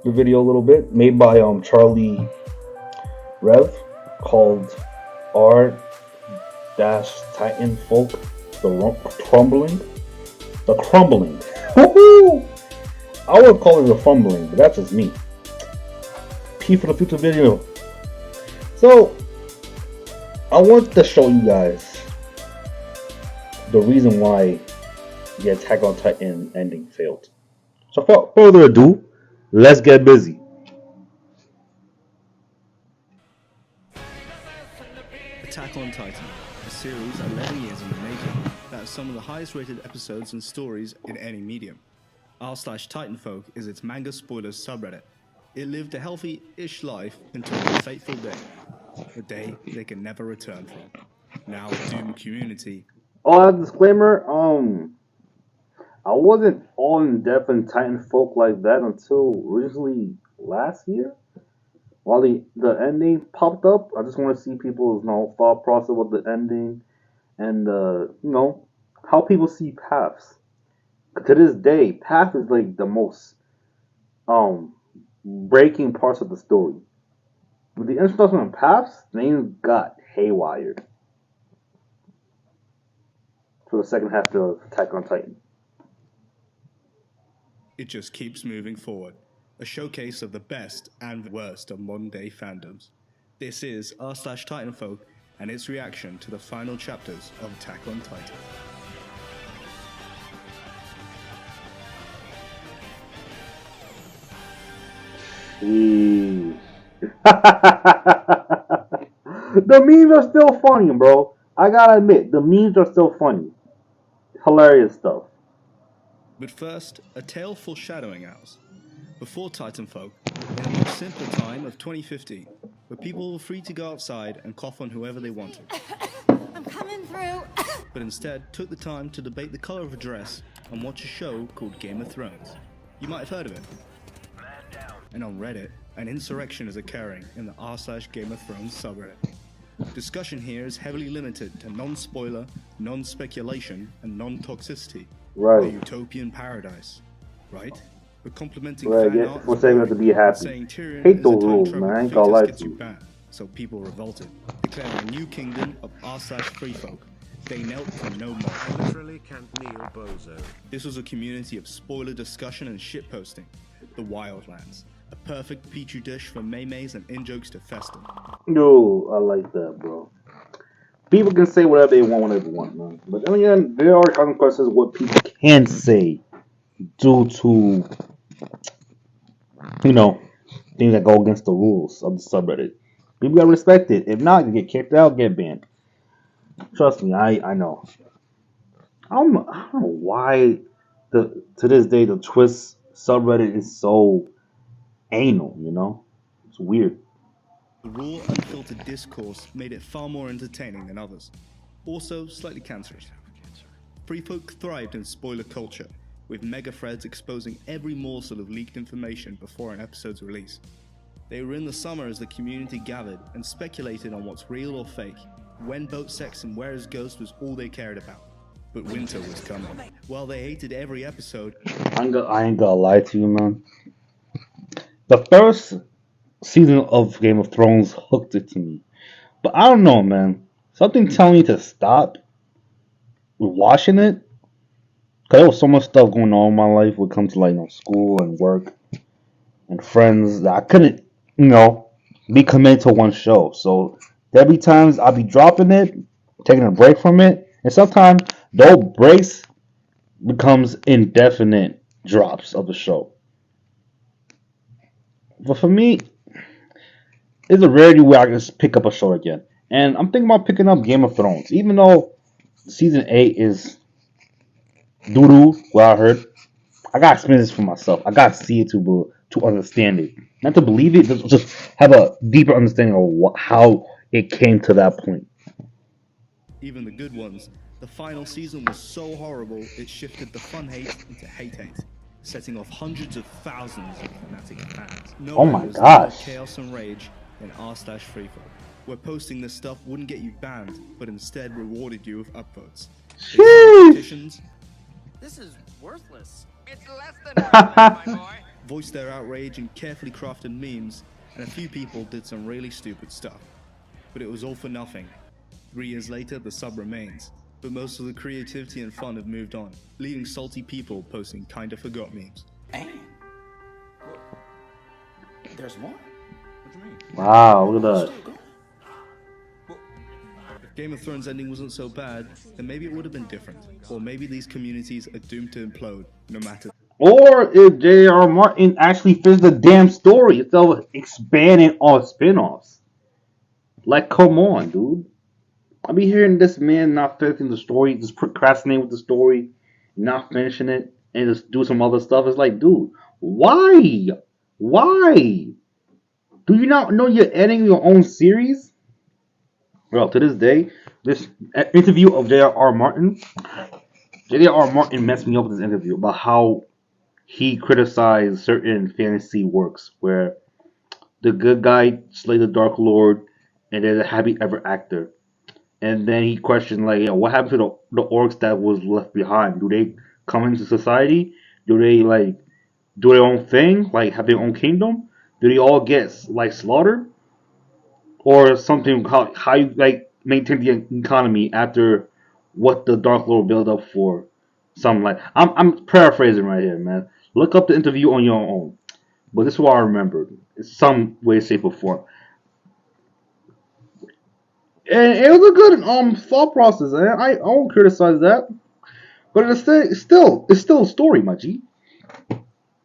the video a little bit, made by Charlie Rev, called R dash Titanfolk, crumbling, the crumbling. Woohoo! I would call it the fumbling, but that's just me. P for the future video. So I want to show you guys the reason why the Attack on Titan ending failed. So without further ado, let's get busy. Attack on Titan, a series 11 years in the making that has some of the highest rated episodes and stories in any medium. r/Titanfolk is its manga spoilers subreddit. It lived a healthy-ish life until the fateful day, a day they can never return from. Now a doomed community. Oh, disclaimer, I wasn't all in depth in Titanfolk like that until originally last year. While the ending popped up, I just want to see people's thought process with the ending and how people see paths. To this day, path is like the most breaking parts of the story. With the introduction of paths, things got haywired for the second half of Attack on Titan. It just keeps moving forward. A showcase of the best and worst of modern day fandoms. This is r/Titanfolk and its reaction to the final chapters of Attack on Titan. The memes are still funny, bro. I gotta admit, the memes are still funny. Hilarious stuff. But first, a tale foreshadowing ours. Before Titanfolk, in a much simpler time of 2015, where people were free to go outside and cough on whoever they wanted. I'm coming through. But instead took the time to debate the color of a dress and watch a show called Game of Thrones. You might have heard of it. And on Reddit, an insurrection is occurring in the r/Game of Thrones subreddit. Discussion here is heavily limited to non-spoiler, non-speculation, and non-toxicity. Right. A utopian paradise, right? We're complimenting Right, fan yeah, art we're saying we have to be happy. saying Tyrion Hate is those a time rules, travel man. I ain't gonna lie fetus gets to you you. banned, so people revolted, declaring a new kingdom of r/Freefolk. They knelt for no more. I literally can't kneel, bozo. This was a community of spoiler discussion and shitposting. The Wildlands, a perfect petri dish for maymays and in-jokes to fester. Yo, I like that, bro. People can say whatever they want whenever they want, man. But then again, there are consequences what people can say due to, things that go against the rules of the subreddit. People gotta respect it. If not, you get kicked out, get banned. Trust me, I know. I don't know why to this day the twist subreddit is so anal. It's weird. The raw, unfiltered discourse made it far more entertaining than others. Also, slightly cancerous. Freefolk thrived in spoiler culture, with mega threads exposing every morsel of leaked information before an episode's release. They were in the summer as the community gathered and speculated on what's real or fake, when boat sex and where his ghost was all they cared about. But winter was coming. While they hated every episode, I ain't gonna lie to you, man. The first season of Game of Thrones hooked it to me. But I don't know, man. Something telling me to stop watching it. Because there was so much stuff going on in my life when it comes to school and work and friends that I couldn't, be committed to one show. So there'll be times I'll be dropping it, taking a break from it. And sometimes those breaks becomes indefinite drops of the show. But for me, it's a rarity where I can just pick up a show again. And I'm thinking about picking up Game of Thrones. Even though season 8 is doo-doo, what I heard, I gotta experience this for myself. I gotta see it to understand it. Not to believe it, just have a deeper understanding of how it came to that point. even the good ones, the final season was so horrible it shifted the fun hate into hate, setting off hundreds of thousands of fanatic fans. Oh my was gosh. Chaos and rage in r/Freefolk, where posting this stuff wouldn't get you banned, but instead rewarded you with upvotes. Sheesh. Petitions. This is worthless. It's less than worthless, my boy. voiced their outrage in carefully crafted memes, and a few people did some really stupid stuff. But it was all for nothing. 3 years later, the sub remains, but most of the creativity and fun have moved on, leaving salty people posting kinda forgot memes. And there's more. What do you mean? Wow, look at that. If Game of Thrones ending wasn't so bad, then maybe it would have been different. Or maybe these communities are doomed to implode, no matter. Or if J.R. Martin actually finished the damn story instead of expanding on spin-offs. Like, come on, dude. I be hearing this man not finishing the story, just procrastinating with the story, not finishing it, and just do some other stuff. It's like, dude, why? Why? Do you not know you're ending your own series? Well, to this day, this interview of J.R.R. Martin messed me up with this interview about how he criticized certain fantasy works where the good guy slayed the Dark Lord and there's a happy ever actor. And then he questioned, like, what happened to the orcs that was left behind? Do they come into society? Do they, like, do their own thing? Like, have their own kingdom? Do they all get, like, slaughtered? Or something, how you, like, maintain the economy after what the Dark Lord built up for? Something like, I'm paraphrasing right here, man. Look up the interview on your own. But this is what I remembered. In some way, shape, or form. And it was a good thought process, and I won't criticize that. But it's still a story, my G.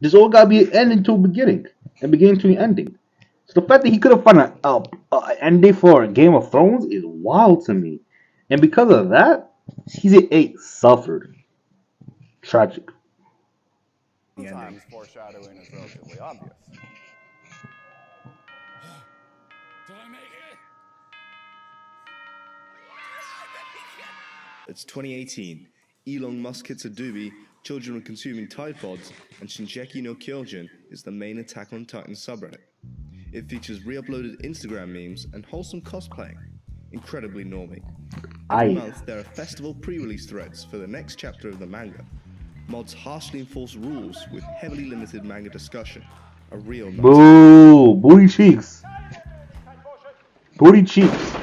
There's all gotta be an ending to a beginning, and beginning to an ending. So the fact that he could have found an ending for Game of Thrones is wild to me. And because of that, Season 8 suffered. Tragic. Sometimes foreshadowing is relatively obvious. It's 2018. Elon Musk hits a doobie, children are consuming Tide Pods, and Shinjeki no Kyojin is the main Attack on Titan subreddit. It features re-uploaded Instagram memes and wholesome cosplaying. Incredibly normy. Every month, there are festival pre-release threads for the next chapter of the manga. Mods harshly enforce rules with heavily limited manga discussion. A real Boo! Booty cheeks. Booty cheeks.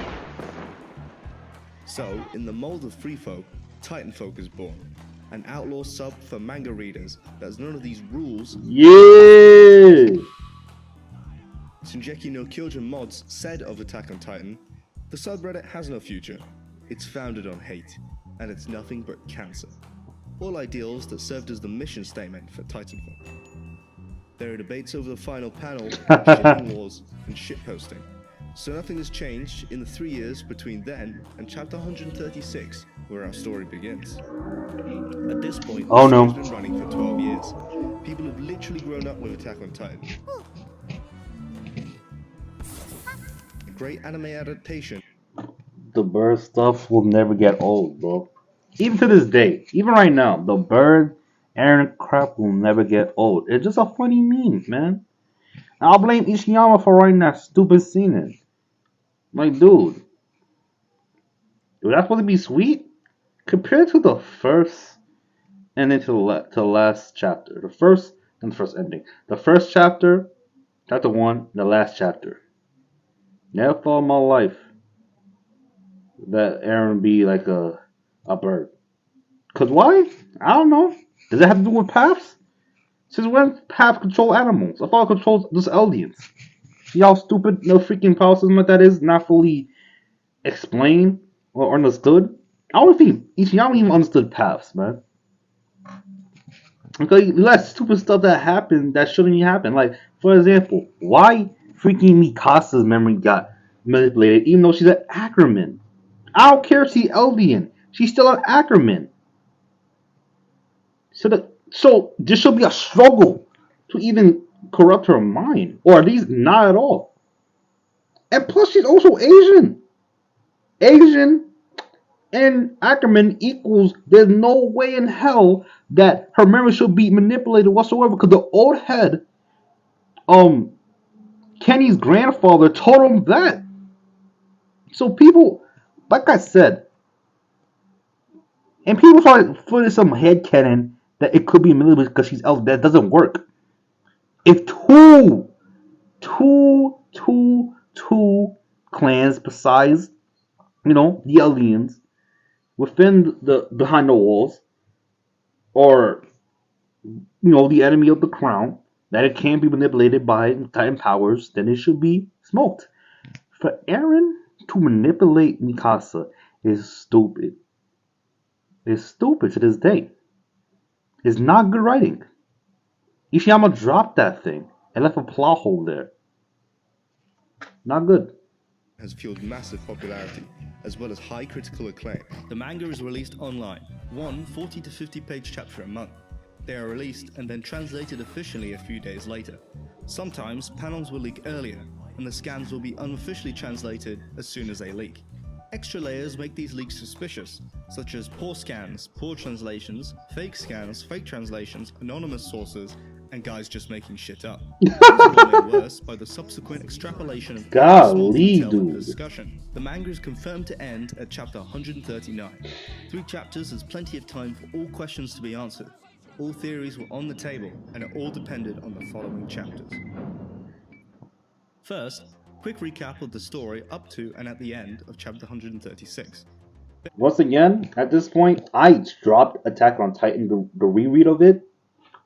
So, in the mold of Free Folk, Titanfolk is born. An outlaw sub for manga readers that has none of these rules. Yeah! Shinjeki no Kyojin mods said of Attack on Titan, the subreddit has no future. It's founded on hate, and it's nothing but cancer. All ideals that served as the mission statement for Titanfolk. There are debates over the final panel, shipping wars, and shitposting. So nothing has changed in the 3 years between then and chapter 136, where our story begins. At this point, oh the no, show's been running for 12 years. People have literally grown up with Attack on Titan. A great anime adaptation. the bird stuff will never get old, bro. Even to this day, even right now, the bird Aaron crap will never get old. It's just a funny meme, man. And I'll blame Ishiyama for writing that stupid scene in. Like, dude, that's supposed to be sweet compared to the first ending to the last chapter. The first and the first ending. The first chapter, chapter 1, the last chapter. Never thought in my life that Aaron be like a bird. Cause why? I don't know. Does it have to do with paths? Since when paths control animals? I thought it controls just Eldians. See how stupid the freaking power system like that is? Not fully explained or understood. I don't think Ichiyama even understood paths, man. Because you got stupid stuff that happened that shouldn't even happen. Like, for example, why freaking Mikasa's memory got manipulated even though she's an Ackerman? I don't care if she's Eldian. She's still an Ackerman. So there should be a struggle to even corrupt her mind. Or at least not at all. And plus she's also Asian. Asian and Ackerman equals, there's no way in hell that her memory should be manipulated whatsoever, because the old head, Kenny's grandfather told him that. So people, like I said, and people try to put in some headcanon that it could be manipulated because she's elder. That doesn't work. If two clans besides, the aliens within the behind the walls, or the enemy of the crown, that it can't be manipulated by Titan powers, then it should be smoked. For Eren to manipulate Mikasa is stupid. It's stupid to this day. It's not good writing. Ishiyama dropped that thing and left a plot hole there. Not good. Has fueled massive popularity, as well as high critical acclaim. The manga is released online, one 40 to 50 page chapter a month. They are released and then translated officially a few days later. Sometimes panels will leak earlier, and the scans will be unofficially translated as soon as they leak. Extra layers make these leaks suspicious, such as poor scans, poor translations, fake scans, fake translations, anonymous sources, and guys just making shit up. These are all made worse by the subsequent extrapolation of small detail in the discussion. The manga is confirmed to end at chapter 139. 3 chapters is plenty of time for all questions to be answered. All theories were on the table, and it all depended on the following chapters. First, quick recap of the story up to and at the end of chapter 136. Once again, at this point, I dropped Attack on Titan, the reread of it,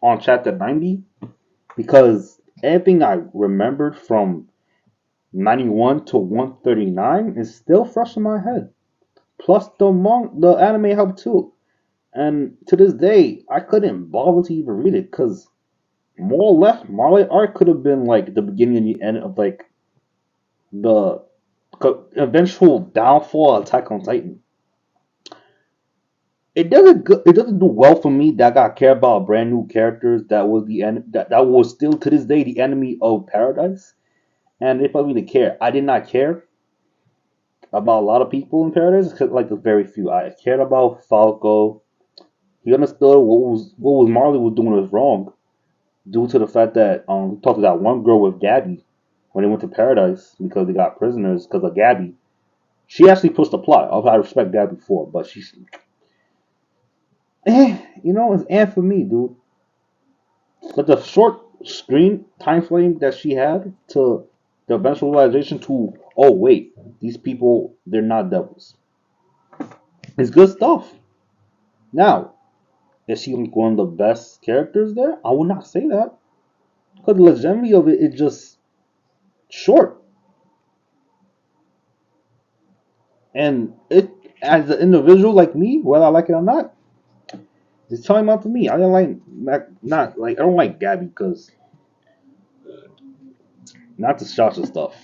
on chapter 90, because everything I remembered from 91 to 139 is still fresh in my head. Plus, the anime helped too. And to this day, I couldn't bother to even read it, because more or less, Marley arc could have been like the beginning and the end of like the eventual downfall of Attack on Titan. It doesn't do well for me that I got care about brand new characters that was that was still to this day the enemy of Paradise. And if I really care, I did not care about a lot of people in Paradise, like the very few. I cared about Falco. He understood what was Marley was doing was wrong, due to the fact that we talked to that one girl with Gabby when they went to Paradise because they got prisoners because of Gabby. She actually pushed the plot. I respect Gabby for it, but she's it's and for me, dude. But the short screen time frame that she had to the eventual realization to, oh wait, these people, they're not devils. It's good stuff. Now, is she like one of the best characters there? I would not say that. Because the longevity of it is just short. And it, as an individual like me, whether I like it or not, it's telling out to me. I don't I don't like Gabby because not the Shasha stuff.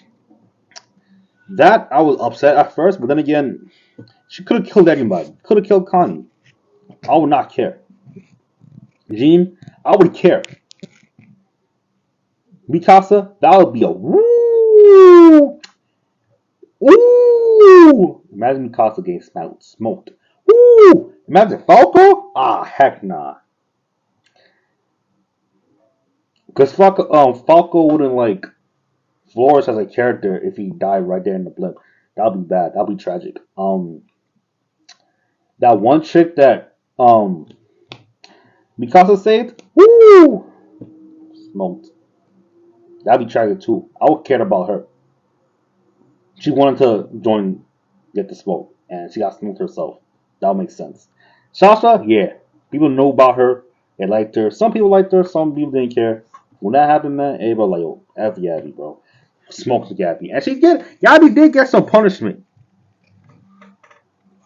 That I was upset at first, but then again, she could have killed anybody. Could have killed Connie. I would not care. Jean, I would care. Mikasa, that would be a woo, woo. Imagine Mikasa getting smoked. Woo. Imagine Falco. Ah, heck nah. Because Falco wouldn't like flourish as a character if he died right there in the blimp. That'd be bad. That'd be tragic. That one chick that Mikasa saved, woo, smoked. That'd be tragic too. I would care about her. She wanted to get the smoke, and she got smoked herself. That would make sense. Sasha, yeah, people know about her. They liked her. Some people liked her. Some people didn't care. When that happened, man, everybody like, yo, F Gabby, bro. Smoked Gabby, and Gabby did get some punishment.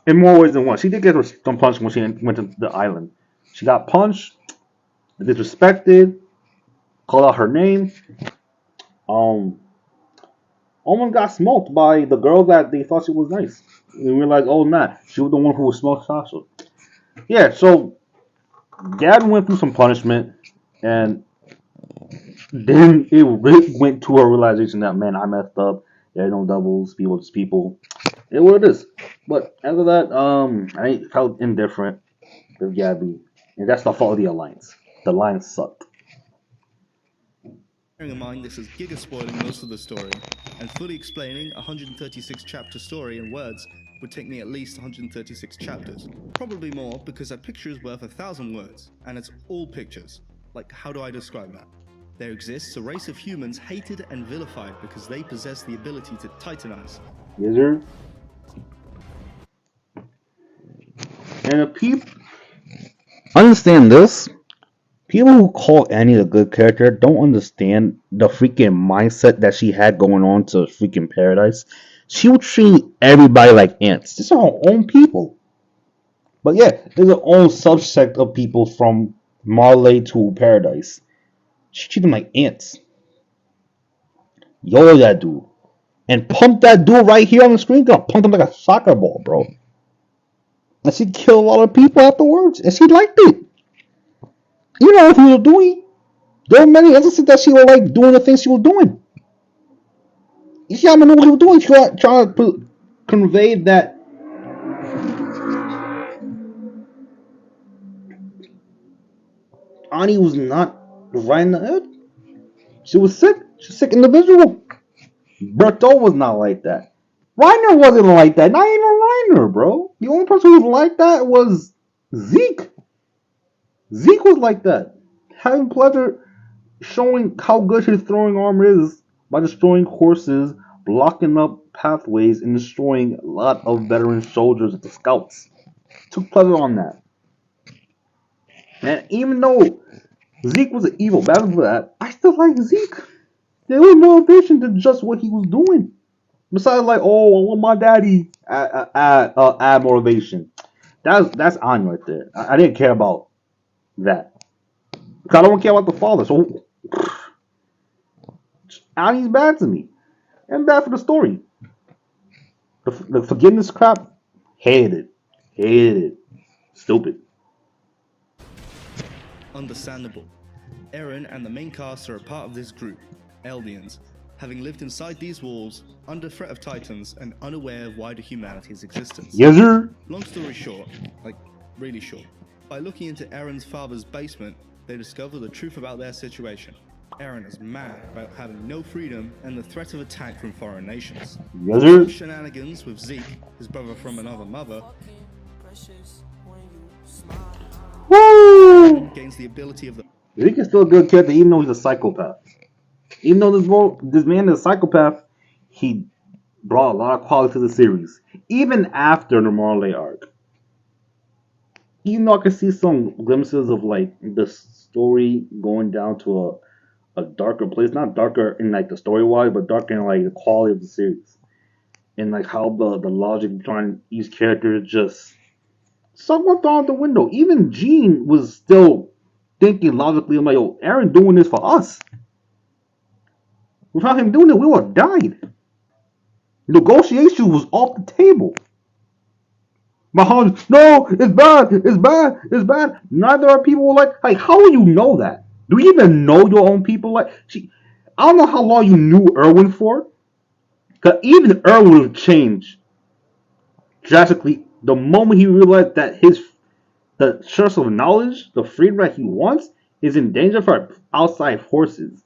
In more ways than one. She did get some punishment when she went to the island. She got punched, disrespected, called out her name. Almost got smoked by the girl that they thought she was nice. And realized, oh, nah, she was the one who was smoked Sasha. Yeah, so Gabby went through some punishment, and then it really went to a realization that, man, I messed up. There's no doubles, people just people. It's what it is. But after that, I felt indifferent with Gabby, and that's the fault of the alliance. The alliance sucked. Bearing in mind this is giga spoiling most of the story, and fully explaining a 136 chapter story in words would take me at least 136 chapters. Probably more because a picture is worth 1,000 words, and it's all pictures. Like, how do I describe that? There exists a race of humans hated and vilified because they possess the ability to titanize. Yes, sir. And the people understand this. People who call Annie a good character don't understand the freaking mindset that she had going on to freaking paradise. She would treat everybody like ants. These are her own people. But yeah, there's her own subsect of people from Marley to paradise. She treated them like ants. Yo, that dude. And pump that dude right here on the screen. Gonna pump him like a soccer ball, bro. And she killed a lot of people afterwards. And she liked it. You know what he was doing. There were many instances that she was like doing the things she was doing. You see, I know what he was doing. She was trying to convey that Ani was not right in the head. She was sick. She's a sick individual. Berto was not like that. Reiner wasn't like that. Not even Reiner, bro. The only person who was like that was Zeke. Zeke was like that. Having pleasure showing how good his throwing arm is by destroying horses, blocking up pathways, and destroying a lot of veteran soldiers at the scouts. Took pleasure on that. And even though Zeke was an evil bastard for that, I still like Zeke. There was motivation to just what he was doing. Besides, like, oh, I want my daddy add motivation. That's on right there. I didn't care about that. Because I don't care about the father. So Annie's bad to me. And bad for the story. The forgiveness crap, hated it. Hated it. Stupid. Understandable. Eren and the main cast are a part of this group, Eldians, having lived inside these walls, under threat of Titans, and unaware of wider humanity's existence. Yes, sir. Long story short, like really short, by looking into Eren's father's basement, they discover the truth about their situation. Eren is mad about having no freedom and the threat of attack from foreign nations. Yes, sir. Shenanigans with Zeke, his brother from another mother, Woo! gains the ability of the Zeke is still a good character, even though he's a psychopath. Even though this man is a psychopath, he brought a lot of quality to the series. Even after the Marley arc. Even though I can see some glimpses of like the story going down to a darker place. Not darker in like the story wise, but darker in like the quality of the series. And like how the logic behind each character is just somewhat out the window. Even Gene was still thinking logically, I'm like, yo, Eren doing this for us. Without him doing it, we would have died. Negotiation was off the table. Mahan, no, it's bad, it's bad, it's bad. Neither are people like, how will you know that? Do you even know your own people? I don't know how long you knew Erwin for. Because even Erwin would change drastically the moment he realized that the source of knowledge, the freedom that he wants, is in danger for outside forces.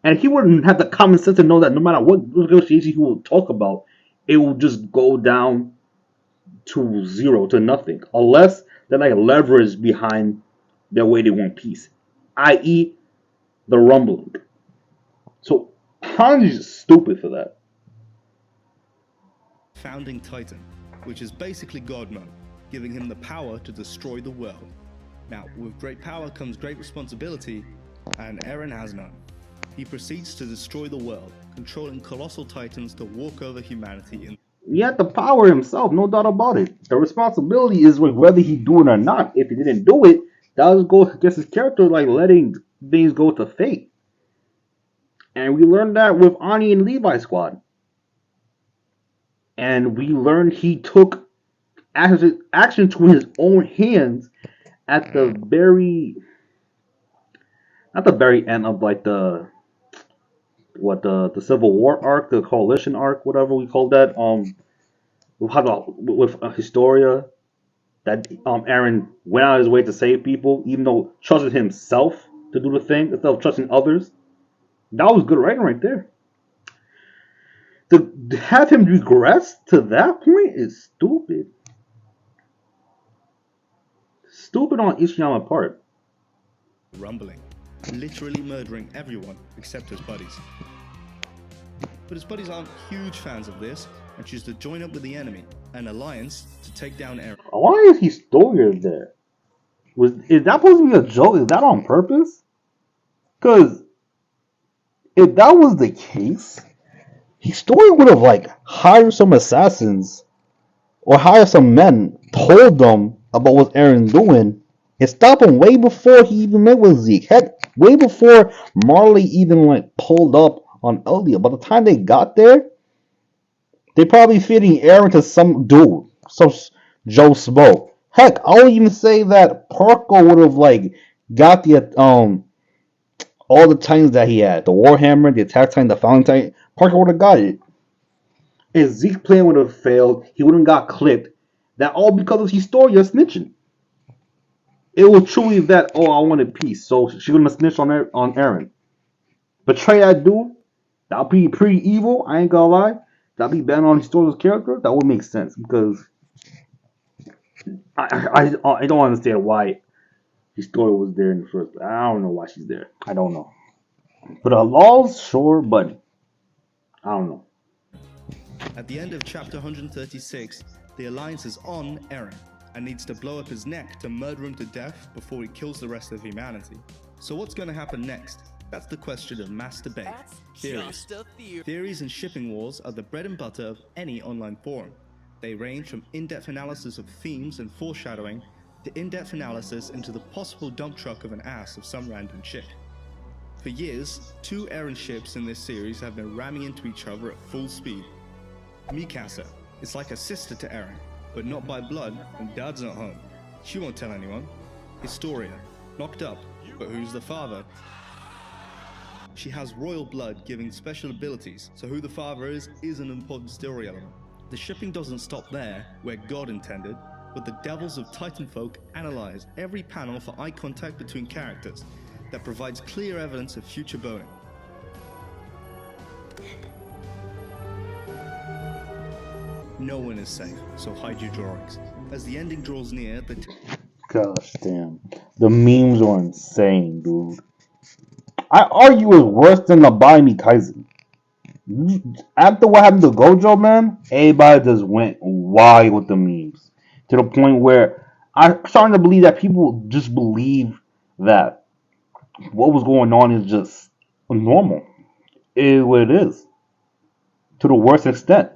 And he wouldn't have the common sense to know that no matter what negotiation he will talk about, it will just go down to zero, to nothing. Unless they're like leverage behind their way they want peace. I.e., the rumbling. So, Hanji's is stupid for that. founding Titan, which is basically God mode, giving him the power to destroy the world. Now, with great power comes great responsibility, and Eren has none. He proceeds to destroy the world, controlling colossal titans to walk over humanity in. He had the power himself, no doubt about it. The responsibility is with whether he do it or not. If he didn't do it, that would go against his character, like letting things go to fate. And we learned that with Ani and Levi Squad. And we learned he took action to his own hands at the very, not the very end of like the Civil War arc, the Coalition arc, whatever we call that. With Historia, that Eren went out of his way to save people, even though trusted himself to do the thing instead of trusting others. That was good writing right there. To have him regress to that point is stupid. Stupid on Ishiyama's part. Rumbling. literally murdering everyone except his buddies. But his buddies aren't huge fans of this and choose to join up with the enemy, an alliance to take down Eren. Why is Historia there? Is that supposed to be a joke? Is that on purpose? Because if that was the case, Historia would have like hired some assassins or hired some men, told them about what Eren's doing, and stopped him way before he even met with Zeke. Heck, way before Marley even like pulled up on Eldia. By the time they got there, they probably feeding Eren to some dude, some Joe Smo. Heck, I'll even say that Parko would have like got the all the titans that he had, the Warhammer, the Attack Titan, the Fountain Titan. Parko would have got it. If Zeke's plan would have failed, he wouldn't got clipped. That all because of Historia snitching. It was truly that, oh, I wanted peace, so she gonna snitch on Eren. Betray that dude, that'll be pretty evil, I ain't gonna lie. That'll be bad on Historia's character. That would make sense, because I don't understand why Historia was there in the first place. I don't know why she's there. I don't know. But Law's sure, but I don't know. At the end of chapter 136, the Alliance is on Eren and needs to blow up his neck to murder him to death before he kills the rest of humanity. So what's going to happen next? That's the question of mass debate. Theories. Theories and shipping wars are the bread and butter of any online forum. They range from in-depth analysis of themes and foreshadowing to in-depth analysis into the possible dump truck of an ass of some random chick. For years, two Eren ships in this series have been ramming into each other at full speed. Mikasa is like a sister to Eren, but not by blood, and Dad's not home. She won't tell anyone. Historia, knocked up, but who's the father? She has royal blood giving special abilities, so who the father is an important story element. The shipping doesn't stop there, where God intended, but the devils of Titanfolk analyze every panel for eye contact between characters that provides clear evidence of future boning. No one is safe, so hide your drawings. As the ending draws near, Gosh damn. The memes are insane, dude. I argue it's worse than the Buy Me Kaizen. After what happened to Gojo, man, everybody just went wild with the memes. To the point where I'm starting to believe that people just believe that what was going on is just normal. It is what it is. To the worst extent.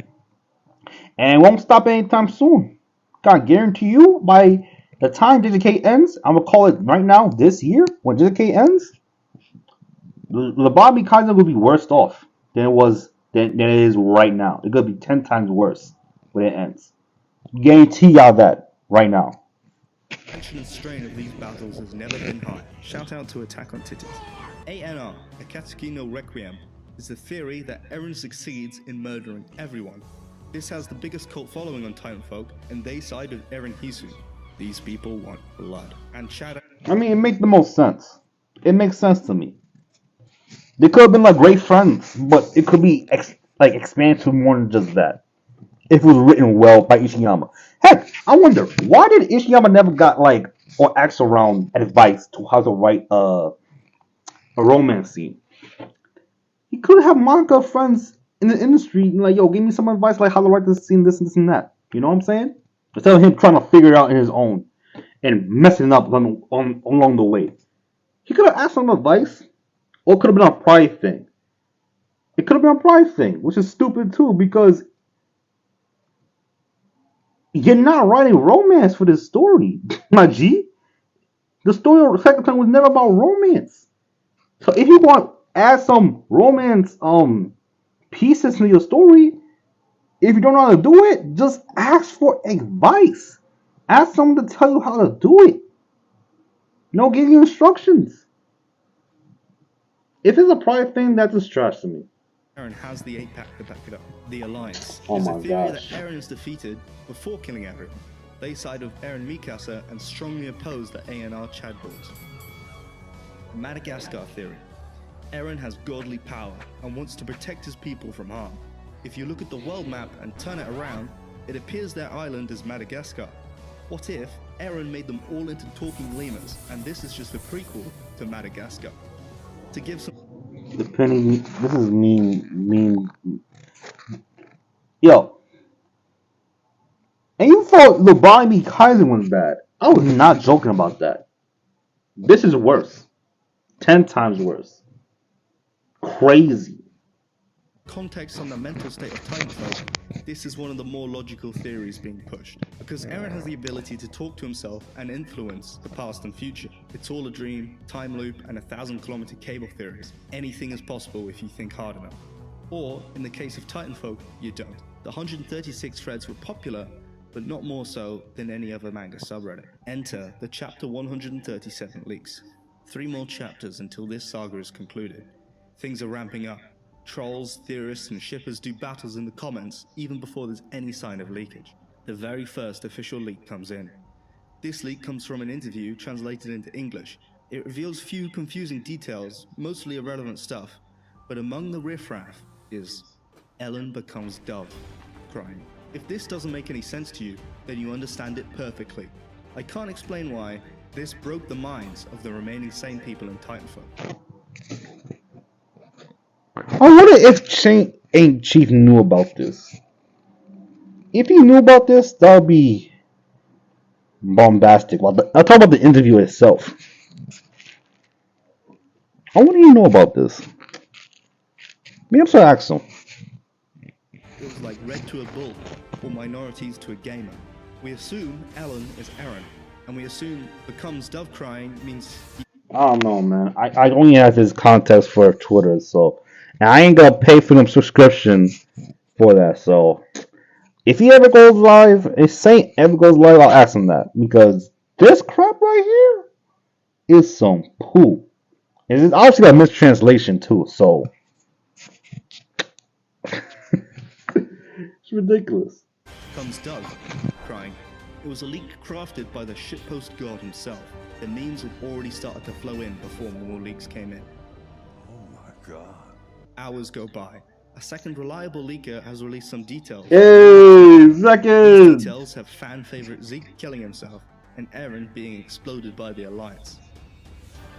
And it won't stop anytime soon. I guarantee you, by the time JJK ends, I'm going to call it right now, this year, when JJK ends, the Bobby Kaiser will be worse off than it is right now. It's going to be 10 times worse when it ends. Guarantee y'all that right now. The tension and strain of these battles has never been high. Shout out to Attack on Titties. ANR, Akatsuki no Requiem, is the theory that Eren succeeds in murdering everyone. This has the biggest cult following on Titanfolk, and they side with Eren Hisu. These people want blood. And Shadow. I mean, it makes the most sense. It makes sense to me. They could have been like great friends, but it could be expanded to more than just that. If it was written well by Ishiyama. Heck, I wonder, why did Ishiyama never got or asked around advice to how to write a romance scene? He could have Monica friends in the industry, yo, give me some advice, how to write this scene, this and that. You know what I'm saying? Instead of him trying to figure it out in his own and messing up along the way. He could have asked some advice, or it could have been a pride thing. It could have been a pride thing, which is stupid too, because you're not writing romance for this story, my G. The story of Second Time was never about romance. So if you want to add some romance pieces to your story, if you don't know how to do it, just ask for advice. Ask someone to tell you how to do it. No, give you instructions. If it's a private thing, that's just trash to me. Eren has the 8-pack to back it up. The Alliance Oh is my a theory gosh. that Eren is defeated before killing everyone. They side with Eren Mikasa and strongly oppose the ANR Chad Boys. Madagascar theory. Eren has godly power and wants to protect his people from harm. If you look at the world map and turn it around, it appears their island is Madagascar. What if Eren made them all into talking lemurs and this is just a prequel to Madagascar? To give some Depending, this is mean. Yo, and you thought the Bobby Kaiser one's bad. I was not joking about that. This is worse. 10 times worse. Crazy. context on the mental state of Titanfolk, this is one of the more logical theories being pushed. Because Eren has the ability to talk to himself and influence the past and future. It's all a dream, time loop, and 1,000-kilometer cable theories. Anything is possible if you think hard enough. Or, in the case of Titanfolk, you don't. The 136 threads were popular, but not more so than any other manga subreddit. Enter the chapter 137 leaks. 3 more chapters until this saga is concluded. Things are ramping up. Trolls, theorists, and shippers do battles in the comments even before there's any sign of leakage. The very first official leak comes in. This leak comes from an interview translated into English. It reveals few confusing details, mostly irrelevant stuff, but among the riffraff is Ellen becomes Dove, crying. If this doesn't make any sense to you, then you understand it perfectly. I can't explain why this broke the minds of the remaining sane people in Titanfolk. I wonder if Chief knew about this. If he knew about this, that would be bombastic. I'll talk about the interview itself. I wonder if he know about this. Maybe I'm sorry to ask him. It was like red to a bull, or minorities to a gamer. We assume Ellen is Eren, and we assume becomes Dove crying means I don't know, man. I only have his context for Twitter, so and I ain't gonna pay for them subscription for that. So if he ever goes live, if Saint ever goes live, I'll ask him that because this crap right here is some poo. And it's obviously a mistranslation too, so it's ridiculous. becomes Dove crying. It was a leak crafted by the shitpost god himself. The memes had already started to flow in before more leaks came in. Oh my god. Hours go by. A second reliable leaker has released some details. Hey, These second. details have fan favorite Zeke killing himself and Eren being exploded by the Alliance.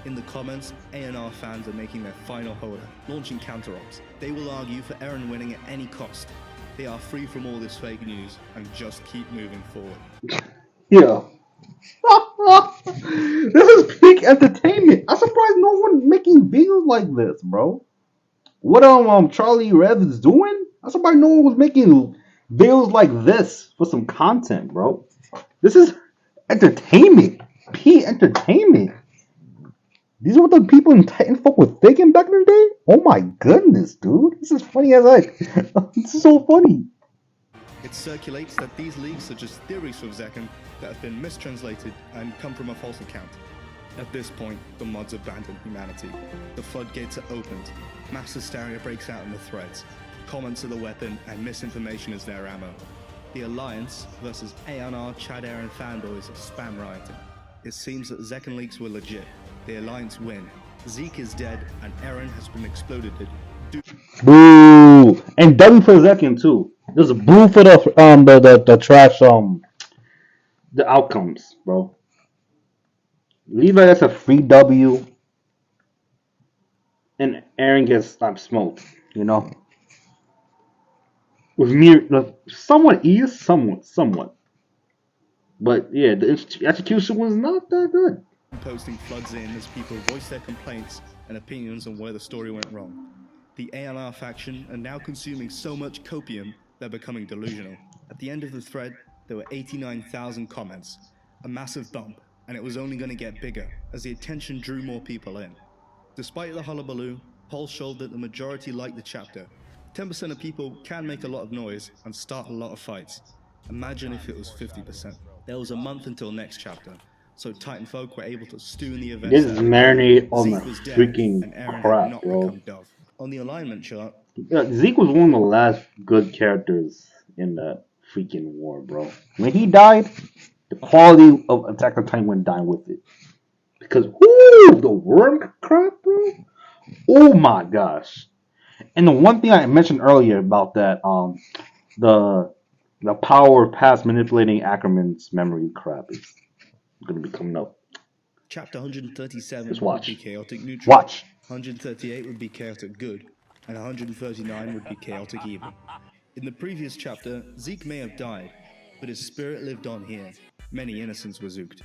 In the comments, A&R fans are making their final holder, launching counter-ops. They will argue for Eren winning at any cost. They are free from all this fake news and just keep moving forward. Yeah. This is peak entertainment. I'm surprised no one making videos like this, bro. What Charlie Rev is doing? I'm surprised no one was making videos like this for some content, bro. This is entertainment. Peak entertainment. These are what the people in Titanfolk were thinking back in the day? Oh my goodness, dude. This is funny as heck. This is so funny. It circulates that these leaks are just theories from Zekken that have been mistranslated and come from a false account. At this point, the mods abandon humanity. The floodgates are opened. Mass hysteria breaks out in the threads. Comments are the weapon, and misinformation is their ammo. The Alliance versus A&R Chad Aaron fanboys are spam rioting. It seems that Zekken leaks were legit. The Alliance win. Zeke is dead, and Eren has been exploded. Boo! And W for Zekin too. There's a boo for the trash the outcomes, bro. Levi gets a free W, and Aaron gets smoked. You know, with me, somewhat ease, somewhat. But yeah, the execution was not that good. Posting floods in as people voice their complaints and opinions on where the story went wrong. The A&R faction are now consuming so much copium they're becoming delusional. At the end of the thread, there were 89,000 comments, a massive bump, and it was only going to get bigger as the attention drew more people in. Despite the hullabaloo, polls showed that the majority liked the chapter. 10% of people can make a lot of noise and start a lot of fights. Imagine if it was 50%. There was a month until next chapter, so Titanfolk were able to stew in the events. This is marinate on the Zeke was dead, freaking and Eren had crap, not bro. become Dove. On the alignment chart, Yeah, Zeke was one of the last good characters in that freaking war, bro. When he died, the quality of Attack on Titan went down with it. Because, whoo, the worm crap, bro. Oh my gosh. And the one thing I mentioned earlier about that, the power of past manipulating Ackerman's memory crap is going to be coming up. chapter 137 Just would watch. be chaotic neutral. Watch. 138 would be chaotic good, and 139 would be chaotic evil. In the previous chapter, Zeke may have died, but his spirit lived on here. Many innocents were zooked.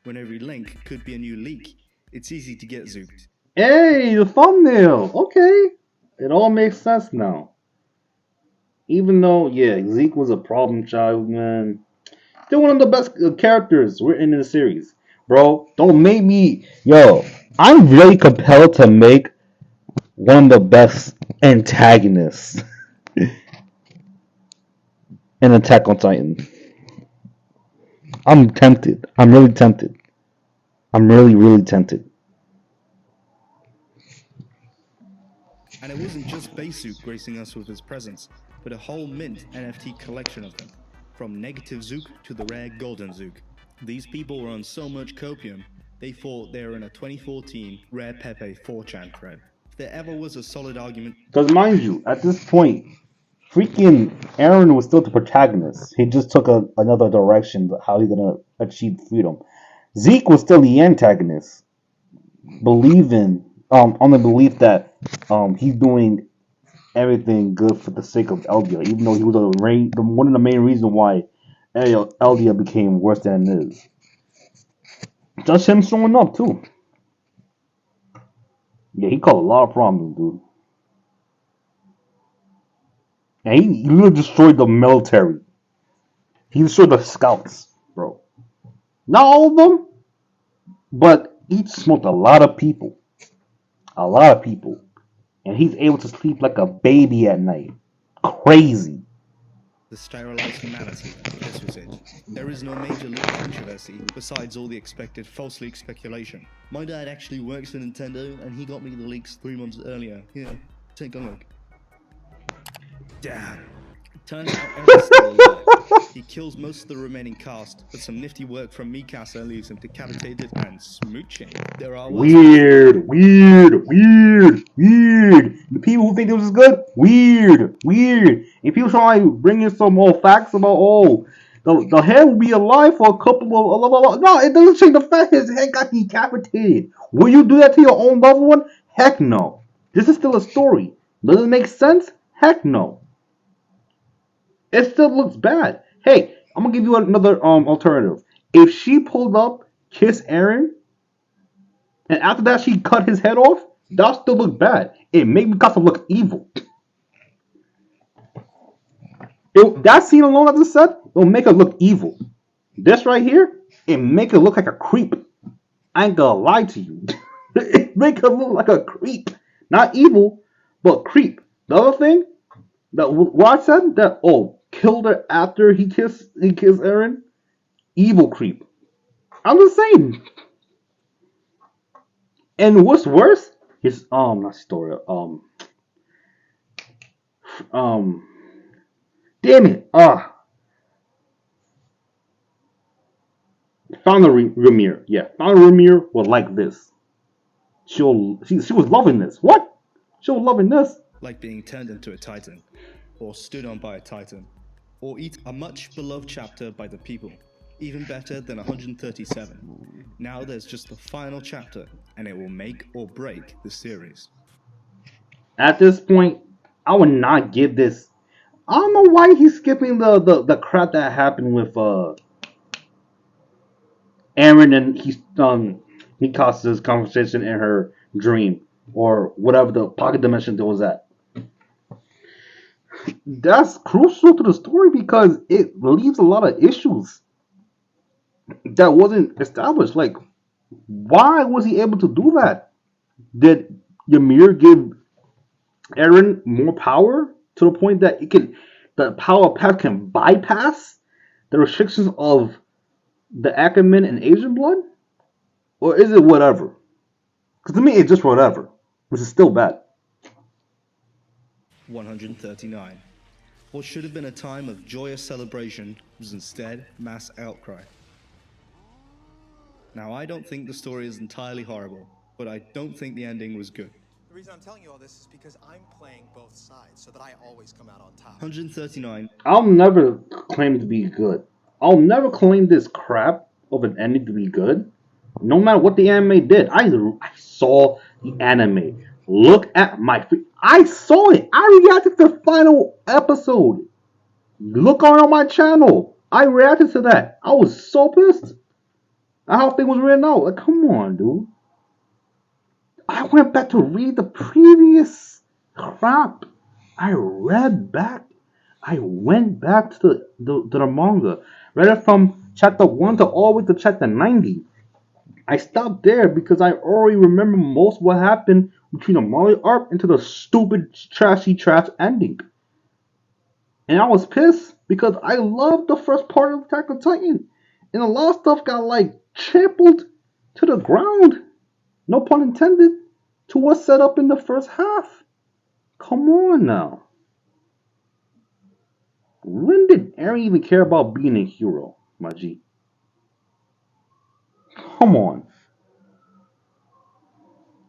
When every link could be a new leak, it's easy to get zooked. Hey, the thumbnail! Okay. It all makes sense now. Even though, yeah, Zeke was a problem child, man. Still one of the best characters written in the series. Bro, don't make me... Yo, I'm really compelled to make one of the best antagonists in Attack on Titan. I'm tempted. I'm really tempted. I'm really, really tempted. And it wasn't just Zook gracing us with his presence, but a whole mint NFT collection of them. From negative Zook to the rare golden Zook. These people were on so much copium, they thought they were in a 2014 Rare Pepe 4chan thread. If there ever was a solid argument... Because mind you, at this point, freaking Aaron was still the protagonist. He just took another direction, how he's going to achieve freedom. Zeke was still the antagonist, believing, on the belief that he's doing everything good for the sake of Eldia, even though he was one of the main reasons why Eldia became worse than it is. Just him showing up, too. Yeah, he caused a lot of problems, dude. And he literally destroyed the military. He destroyed the scouts, bro. Not all of them, but he smoked a lot of people. A lot of people. And he's able to sleep like a baby at night. Crazy. The sterilized humanity. This was it. There is no major leak controversy, besides all the expected false leak speculation. My dad actually works for Nintendo, and he got me the leaks 3 months earlier. Here, take a look. Damn. Turns out Aaron's still alive. He kills most of the remaining cast, but some nifty work from Mikasa leaves him decapitated and smooching. There are weird. The people who think this is good, weird. If people try to bring in some more facts about, the head will be alive for a couple of blah, blah, blah. No, it doesn't change the fact his head got decapitated. Will you do that to your own loved one? Heck no. This is still a story. Does it make sense? Heck no. It still looks bad. Hey, I'm gonna give you another alternative. If she pulled up, kissed Aaron, and after that she cut his head off, that still look bad. It made Mikasa look evil. That scene alone, as I said, it'll make her look evil. This right here, it make her look like a creep. I ain't gonna lie to you. It make her look like a creep. Not evil, but creep. The other thing, what I said, that killed her after he kissed Aaron, evil creep. I'm just saying. And what's worse, his not story, damn it, Found Ramir. Yeah, Found Ramir was like this. She was loving this. What? She was loving this. Like being turned into a titan, or stood on by a titan, or eat a much beloved chapter by the people. Even better than 137. Now there's just the final chapter, and it will make or break the series. At this point, I would not give this. I don't know why he's skipping the crap that happened with Aaron and Mikasa's conversation in her dream, or whatever the pocket dimension that was at. That's crucial to the story because it leaves a lot of issues that wasn't established. Like, why was he able to do that? Did Ymir give Aaron more power to the point that the power path can bypass the restrictions of the Ackerman and Asian blood? Or is it whatever? Because to me, it's just whatever, which is still bad. 139. What should have been a time of joyous celebration was instead mass outcry. Now, I don't think the story is entirely horrible, but I don't think the ending was good. The reason I'm telling you all this is because I'm playing both sides so that I always come out on top. 139. I'll never claim to be good. I'll never claim this crap of an ending to be good. No matter what the anime did. I saw the anime. Look at my feet. I saw it. I reacted to the final episode. Look on my channel. I reacted to that. I was so pissed at how things was written out. Like, come on, dude. I went back to read the previous crap. I read back. I went back to the manga. Read it from chapter 1 to all the way to chapter 90. I stopped there because I already remember most of what happened between the Mario arc into the stupid, trashy trash ending. And I was pissed because I loved the first part of Attack on Titan. And a lot of stuff got like trampled to the ground. No pun intended. To what's set up in the first half. Come on now. When did Eren even care about being a hero, my G? Come on.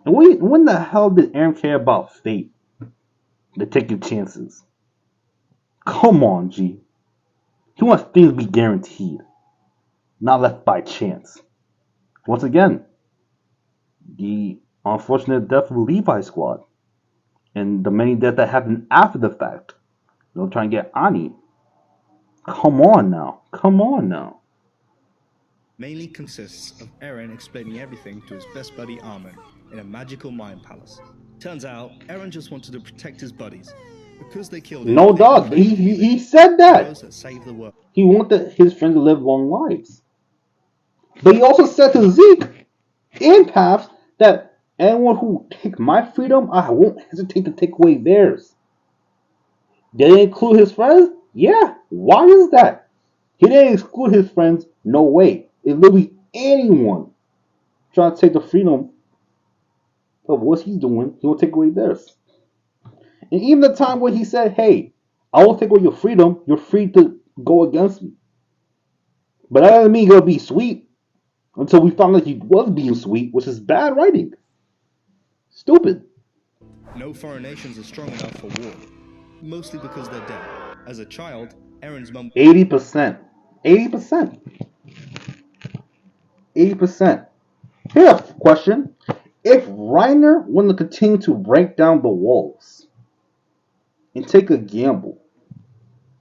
And when the hell did Eren care about fate? The taking chances. Come on, G. He wants things to be guaranteed, not left by chance. Once again, the unfortunate death of the Levi squad and the many deaths that happened after the fact. They'll try and get Ani. Come on now. Come on now. Mainly consists of Eren explaining everything to his best buddy Armin in a magical mind palace. Turns out, Eren just wanted to protect his buddies. Because they killed him, No they dog. can claim to be He the said that. heroes that save the world. He wanted his friends to live long lives. But he also said to Zeke and Paths that anyone who take my freedom, I won't hesitate to take away theirs. Did they include his friends? Yeah. Why is that? He didn't exclude his friends. No way. It's literally anyone trying to take the freedom of what he's doing, he will take away theirs. And even the time when he said, hey, I won't take away your freedom, you're free to go against me. But that doesn't mean you're going to be sweet until we found out he was being sweet, which is bad writing. Stupid. No foreign nations are strong enough for war, mostly because they're dead. As a child, Eren's mum 80%. 80%. 80%. Here's a question. If Reiner wanted to continue to break down the walls and take a gamble,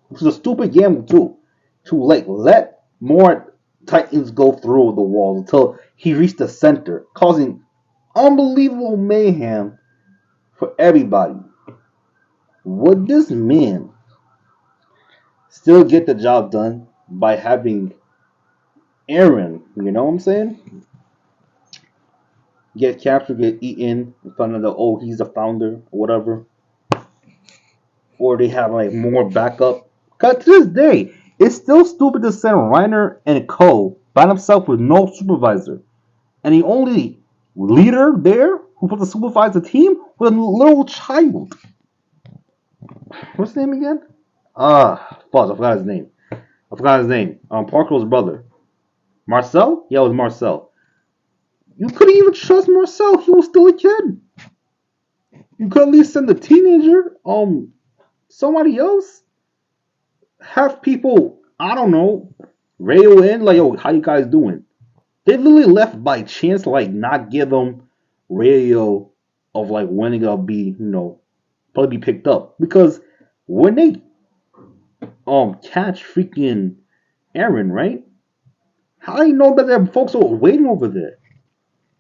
which is a stupid gamble too, to like let more Titans go through the walls until he reached the center, causing unbelievable mayhem for everybody. Would this man still get the job done by having Eren, you know what I'm saying? Get captured, get eaten, and find out that, oh, he's the founder, or whatever. Or they have like more backup. Cause to this day, it's still stupid to send Reiner and Co. by himself with no supervisor. And the only leader there who put to supervise the team was a little child. What's his name again? Fuck, I forgot his name. Parker's brother. Marcel? Yeah, it was Marcel. You couldn't even trust Marcel. He was still a kid. You could at least send the teenager. Somebody else. Have people, I don't know, rail in like, yo, how you guys doing? They literally left by chance, like not give them radio of like when they're gonna be, probably be picked up. Because when they catch freaking Eren, right? How do you know that there folks are waiting over there?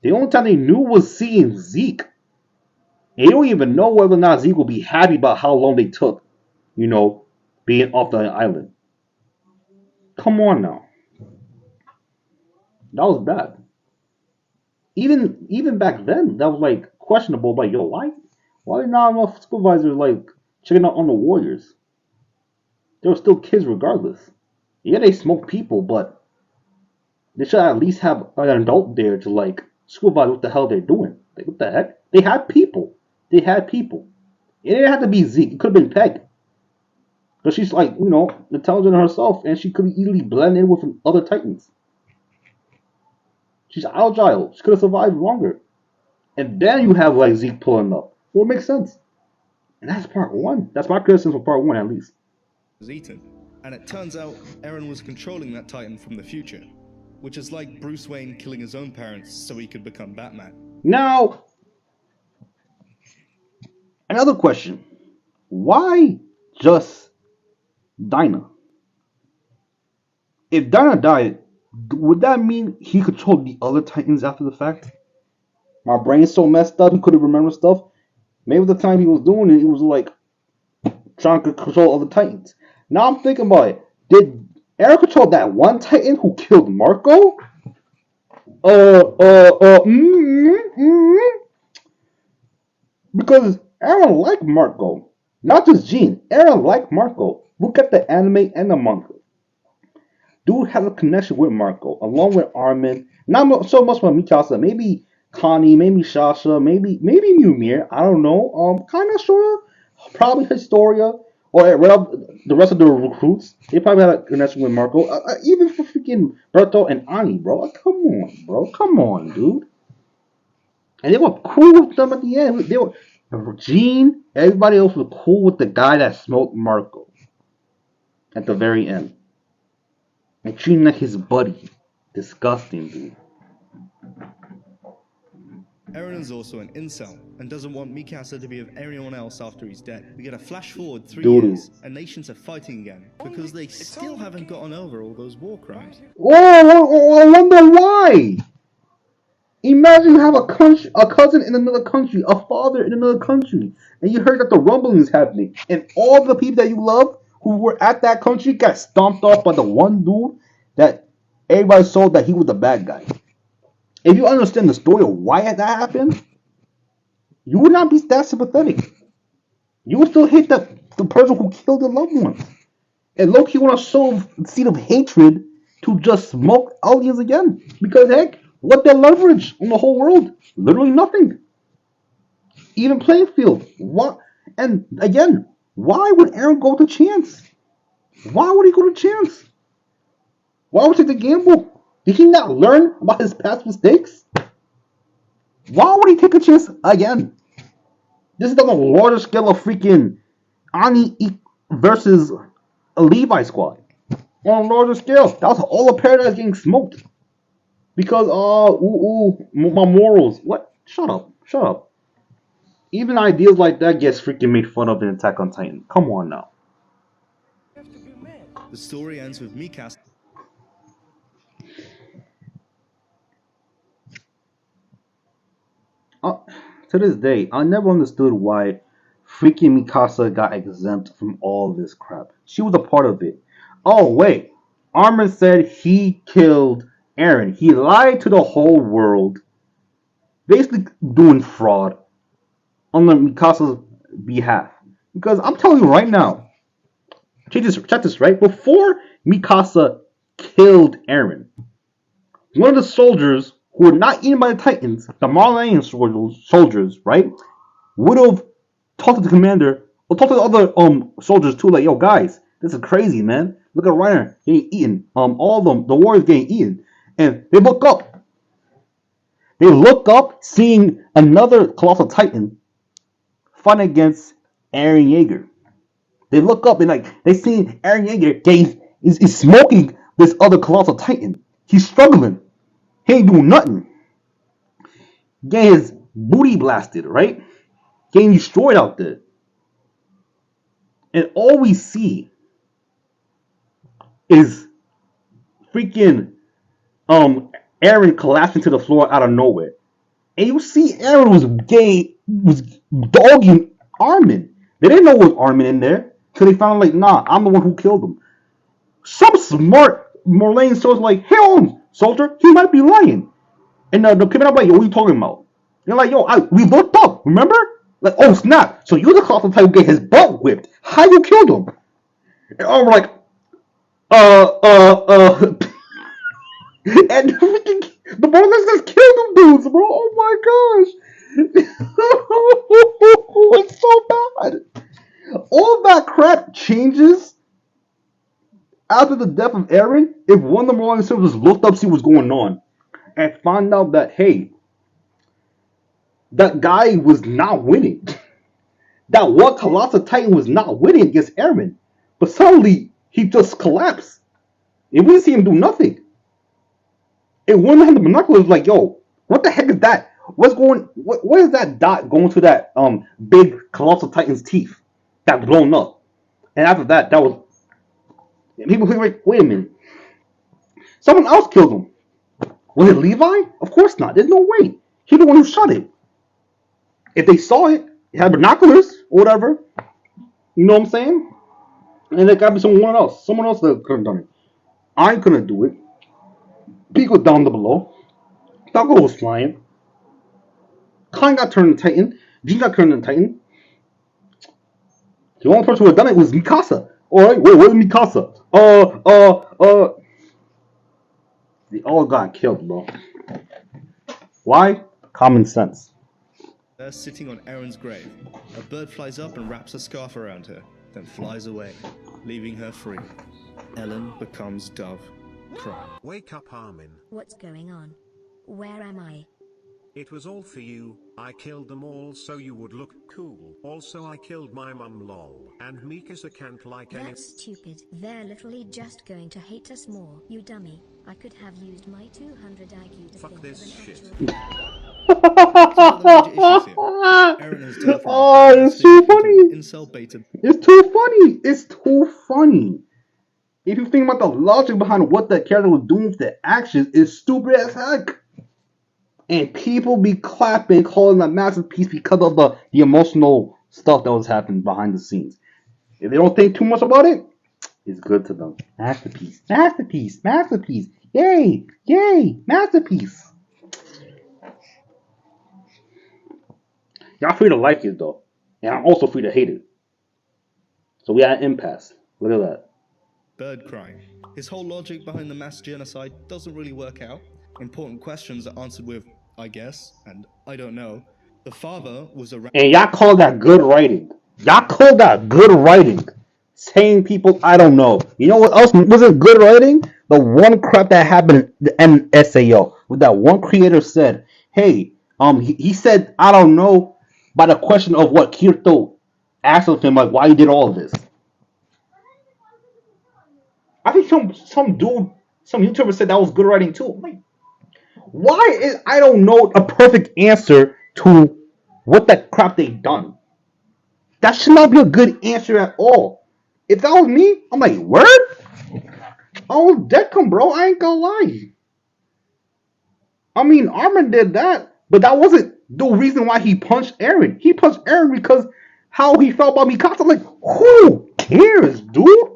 The only time they knew was seeing Zeke. And you don't even know whether or not Zeke will be happy about how long they took, being off the island. Come on now. That was bad. Even back then, that was like questionable. Like, yo, why not enough supervisors like checking out on the Warriors? They were still kids regardless. Yeah, they smoked people, but they should at least have an adult there to like supervise what the hell they're doing. Like, what the heck? They had people. It didn't have to be Zeke. It could have been Peg. But she's like, intelligent herself, and she could easily blend in with other Titans. She's agile. She could have survived longer. And then you have like Zeke pulling up. Well, it makes sense. And that's part one. That's my criticism for part one, at least. was eaten. And it turns out Eren was controlling that Titan from the future, which is like Bruce Wayne killing his own parents so he could become Batman. Now, Another question. Why just Dinah? If Dinah died, would that mean he controlled the other Titans after the fact? My brain's so messed up, he couldn't remember stuff. Maybe the time he was doing it, he was like trying to control other Titans. Now I'm thinking about it. Did Aaron control that one Titan who killed Marco? Because Aaron liked Marco. Not just Jean. Aaron liked Marco. Look at the anime and the manga. Dude has a connection with Marco, along with Armin. Not so much with Mikasa. Maybe Connie, maybe Sasha, maybe Mimir. I don't know. Kind of sure. Probably Historia or the rest of the recruits. They probably had a connection with Marco. Even for freaking Berto and Ani, bro. Come on, bro. Come on, dude. And they were cool with them at the end. They were Gene. Everybody else was cool with the guy that smoked Marco at the very end. And treating like his buddy. Disgusting, dude. Eren is also an incel and doesn't want Mikasa to be with anyone else after he's dead. We get a flash forward 3 years and nations are fighting again because they still haven't gotten over all those war crimes. Whoa, I wonder why. Imagine you have a cousin in another country, a father in another country, and you heard that the rumbling is happening, and all the people that you love who were at that country got stomped off by the one dude that everybody saw that he was the bad guy. If you understand the story of why that happened, you would not be that sympathetic. You would still hate the person who killed their loved ones. And Loki want to sow a seed of hatred to just smoke aliens again. Because heck, what their leverage on the whole world? Literally nothing. Even playing field. What? And again, why would Aaron go to Chance? Why would he go to Chance? Why would he take the gamble? Did he not learn about his past mistakes? Why would he take a chance again? This is on a larger scale of freaking Ani versus a Levi squad. On a larger scale. That was all of Paradise getting smoked. Because, my morals. What? Shut up. Even ideas like that gets freaking made fun of in Attack on Titan. Come on now. The story ends with Mikasa. To this day, I never understood why freaking Mikasa got exempt from all this crap. She was a part of it. Oh, wait. Armin said he killed Eren. He lied to the whole world. Basically doing fraud on Mikasa's behalf. Because I'm telling you right now, check this right? Before Mikasa killed Eren, one of the soldiers who were not eaten by the Titans, the Marleyan soldiers, right, would have talked to the commander, or talked to the other soldiers too, like, yo, guys, this is crazy, man. Look at Reiner getting eaten. All of them, the warriors getting eaten. And they look up. They look up, seeing another Colossal Titan fight against Eren Yeager. They look up and they see Eren Yeager is smoking this other Colossal Titan. He's struggling. He ain't doing nothing. Getting his booty blasted, right? Getting destroyed out there. And all we see is freaking Eren collapsing to the floor out of nowhere. And you see Eren was dogging Armin. They didn't know it was Armin in there. Till they found out, like, nah, I'm the one who killed him. Some smart Marleyan soldier like, hell, soldier, he might be lying. And the commander like, yo, what are you talking about? You're like, yo, we looked up, remember? Like, oh snap! So you're the Colossal Titan who get his butt whipped. How you killed him? And all we're like, and the Marleyan just killed them dudes, bro. Oh my gosh, it's so bad. All that crap changes after the death of Eren. If one of the Marleyan soldiers looked up, see what's going on, and find out that, hey, that guy was not winning. That one Colossal Titan was not winning against Eren. But suddenly, he just collapsed. And we didn't see him do nothing. And one of the binoculars was like, yo, what the heck is that? What is that dot going to that big colossal titan's teeth that blown up? And after that, that was people think like, wait a minute, someone else killed him. Was it Levi? Of course not. There's no way. He's the one who shot it. If they saw it, had binoculars or whatever, you know what I'm saying? And it gotta be someone else. Someone else that could have done it. I couldn't do it. People down below. Falco was flying. Klein got turned into Titan. Jean got turned into Titan. The only person who had done it was Mikasa. Alright, where's Mikasa? They all got killed, bro. Why? Common sense. Sitting on Erin's grave, a bird flies up and wraps a scarf around her, then flies away, leaving her free. Ellen becomes Dove, crying. Wake up, Armin. What's going on? Where am I? It was all for you. I killed them all so you would look cool. Also, I killed my mum, lol. And Mikasa can't like any. That's stupid. They're literally just going to hate us more. You dummy. I could have used my 200 IQ to Fuck think this of an shit. Eren has turned from Oh, it's too funny. incel beta. It's too funny. It's too funny. If you think about the logic behind what the character was doing with the actions, it's stupid as heck. And people be clapping, calling it a masterpiece because of the emotional stuff that was happening behind the scenes. If they don't think too much about it, it's good to them. Masterpiece, masterpiece, masterpiece. Yay, yay, masterpiece. Y'all free to like it though. And I'm also free to hate it. So we at an impasse. Look at that. Bird crying. His whole logic behind the mass genocide doesn't really work out. Important questions are answered with, I guess, and I don't know. The father was around. And y'all call that good writing. Y'all call that good writing. Saying people, I don't know. You know what else wasn't good writing? The one crap that happened in SAO. Where that one creator said, hey, he said, I don't know, by the question of what Kirito asked of him, like, why he did all of this. I think some dude, some YouTuber said that was good writing too. I'm like, why is I don't know a perfect answer to what that crap they done? That should not be a good answer at all. If that was me, I'm like, word? Oh, Deckham, bro, I ain't gonna lie. I mean, Armin did that, but that wasn't the reason why he punched Eren. He punched Eren because how he felt about Mikasa. I'm like, who cares, dude?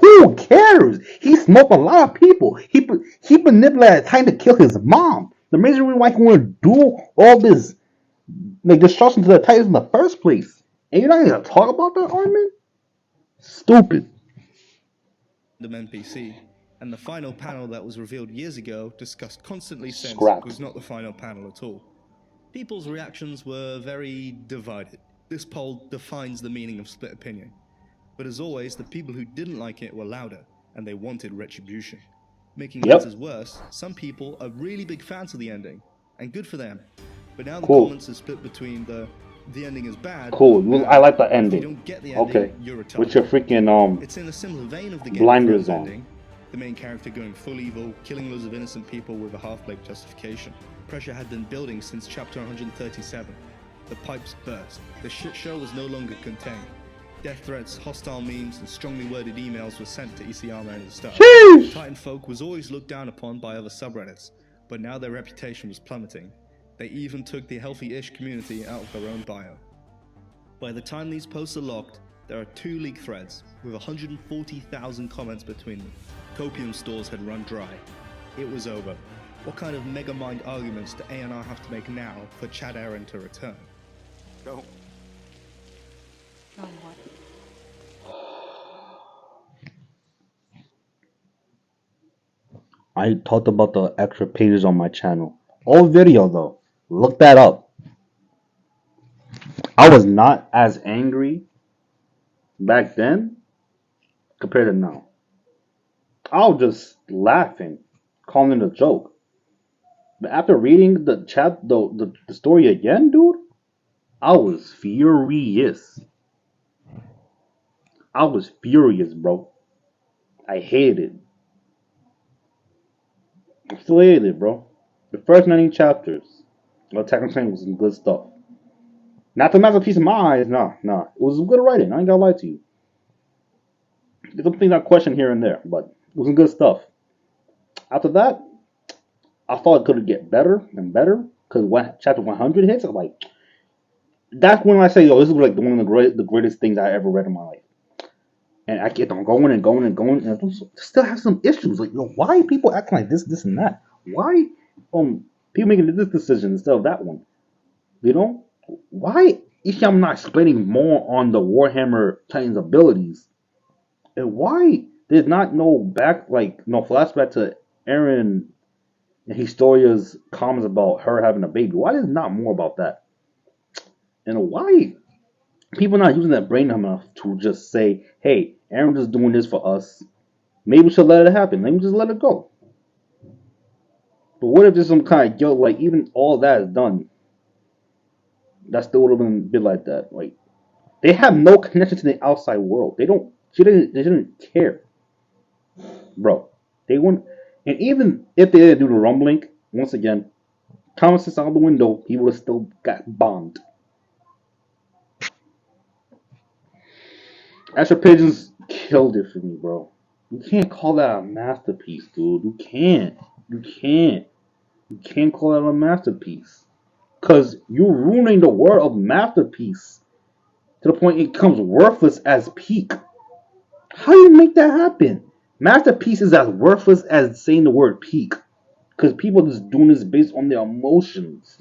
Who cares? He smoked a lot of people. He manipulated time to kill his mom. The main reason why he wanted to do all this like destruction to the Titans in the first place. And you're not gonna talk about that, Armin? Stupid. NPC, and the final panel that was revealed years ago, discussed constantly since, Scrapped. was not the final panel at all. People's reactions were very divided. This poll defines the meaning of split opinion. But as always, the people who didn't like it were louder, and they wanted retribution. Making matters worse, some people are really big fans of the ending, and good for them. But now the comments are split between the ending is bad. Cool. Well, I like the ending. If you don't get the ending, Okay. you're retarded. With your freaking It's in a similar vein of the Game blinders of Thrones on. ending. The main character going full evil, killing loads of innocent people with a half-baked justification. Pressure had been building since chapter 137. The pipes burst. The shit show was no longer contained. Death threats, hostile memes, and strongly worded emails were sent to Isayama and his staff. Titanfolk was always looked down upon by other subreddits, but now their reputation was plummeting. They even took the healthy-ish community out of their own bio. By the time these posts are locked, there are 2 leaked threads, with 140,000 comments between them. Copium stores had run dry. It was over. What kind of megamind arguments do A&R have to make now for Chad Aaron to return? Go. On what? I talked about the extra pages on my channel. Old video though. Look that up. I was not as angry back then compared to now. I was just laughing, calling it a joke. But after reading the story again, dude, I was furious. I was furious, bro. I hated it. I still hated it, bro. The first 90 chapters. Attack on Titan was some good stuff. Not the masterpiece in my eyes, nah. It was some good writing. I ain't gonna lie to you. There's some things I question here and there, but it was some good stuff. After that, I thought it could get better and better because when chapter 100 hits, I'm like, that's when I say, yo, this is like one of the greatest things I ever read in my life. And I get on going and going and going, and I still have some issues. Like, yo, why are people acting like this, and that? Why people making this decision instead of that one? You know, why Isham not explaining more on the Warhammer Titans abilities, and why there's not no flashback to Eren and Historia's comments about her having a baby? Why is not more about that? And why people not using that brain enough to just say, hey, Aaron just doing this for us. Maybe we should let it happen. Maybe just let it go. But what if there's some kind of guilt, like even all that is done, that still would have been a bit like that. Like they have no connection to the outside world. They didn't care. Bro. They wouldn't and even if they didn't do the rumbling, once again, common sense out the window, he would have still got bombed. Astro Pigeons killed it for me, bro. You can't call that a masterpiece, dude. You can't. You can't. You can't call that a masterpiece. Because you're ruining the word of masterpiece to the point it becomes worthless as peak. How do you make that happen? Masterpiece is as worthless as saying the word peak. Because people are just doing this based on their emotions